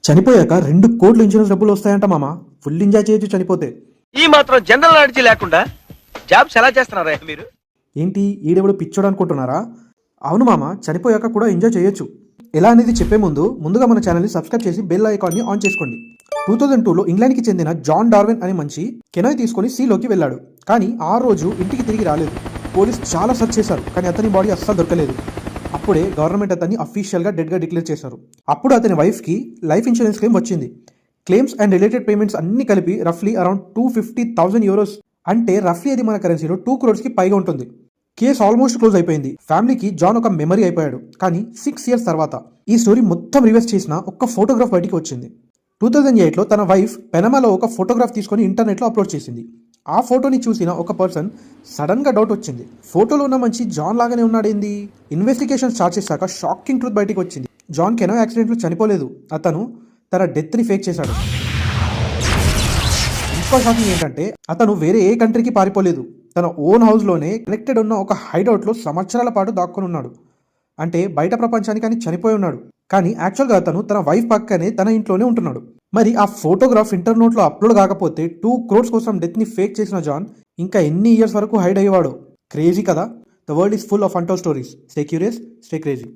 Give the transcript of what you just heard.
చనిపోయాక 2 కోట్ల ఇన్సూరెన్స్ డబ్బులు వస్తాయంట మామ. ఫుల్ ఎంజాయ్ చేయొచ్చు చనిపోతే. ఈ మాత్రం జనరల్ నాలెడ్జ్ లేకుండా జాబ్స్ ఎలా చేస్తున్నారా మీరు? ఏంటి ఈడెవడు పిచ్చోడు అనుకుంటున్నారా? అవును మామ, చనిపోయాక కూడా ఎంజాయ్ చేయొచ్చు. ఎలా అనేది చెప్పే ముందుగా మన ఛానల్ని సబ్స్క్రైబ్ చేసి బెల్ ఐకాన్ని ఆన్ చేసుకోండి. 2002లో ఇంగ్లాండ్కి చెందిన జాన్ డార్విన్ అనే మనిషి కెనాయ్ తీసుకొని సీలోకి వెళ్ళాడు. కానీ ఆ రోజు ఇంటికి తిరిగి రాలేదు. పోలీస్ చాలా సెర్చ్ చేశారు, కానీ అతని బాడీ అస్సలు దొరకలేదు. అప్పుడే గవర్నమెంట్ అతన్ని అఫీషియల్గా డెడ్గా డిక్లేర్ చేశారు. అప్పుడు అతని వైఫ్కి లైఫ్ ఇన్సూరెన్స్ క్లెయిమ్ వచ్చింది. క్లెయిమ్స్ అండ్ రిలేటెడ్ పేమెంట్స్ అన్ని కలిపి రఫ్లీ అరౌండ్ 250,000 euros, అంటే రఫ్లీ అది మన కరెన్సీలో 2 crores పైగా ఉంటుంది. కేసు ఆల్మోస్ట్ క్లోజ్ అయిపోయింది. ఫ్యామిలీకి జాన్ ఒక మెమరీ అయిపోయాడు. కానీ 6 years తర్వాత ఈ స్టోరీ మొత్తం రివర్స్ చేసిన ఒక ఫోటోగ్రాఫ్ బయటికి వచ్చింది. 2008లో తన వైఫ్ పెనమాలో ఒక ఫోటోగ్రాఫ్ తీసుకొని ఇంటర్నెట్లో అప్లోడ్ చేసింది. ఆ ఫోటోని చూసిన ఒక పర్సన్ సడన్గా డౌట్ వచ్చింది, ఫోటోలో ఉన్న మంచి జాన్ లాగానే ఉన్నాడేంది. ఇన్వెస్టిగేషన్ స్టార్ట్ చేశాక షాకింగ్ ట్రూత్ బయటికి వచ్చింది. జాన్ కెనో యాక్సిడెంట్లో చనిపోలేదు, అతను తన డెత్ని ఫేక్ చేశాడు. ఇంకా షాకింగ్ ఏంటంటే అతను వేరే ఏ కంట్రీకి పారిపోలేదు. తన ఓన్ హౌస్లోనే కనెక్టెడ్ ఉన్న ఒక హైడౌట్లో సంవత్సరాల పాటు దాక్కుని ఉన్నాడు. అంటే బయట ప్రపంచానికి అని చనిపోయి ఉన్నాడు. కానీ యాక్చువల్గా అతను తన వైఫ్ పక్కనే తన ఇంట్లోనే ఉంటున్నాడు. మరి ఆ ఫోటోగ్రాఫ్ ఇంటర్నెట్లో అప్లోడ్ కాకపోతే 2 crores కోసం డెత్ని ఫేక్ చేసిన జాన్ ఇంకా ఎన్ని ఇయర్స్ వరకు హైడ్ అయ్యేవాడు. క్రేజీ కదా. The world is full of untold stories. Stay curious, stay crazy.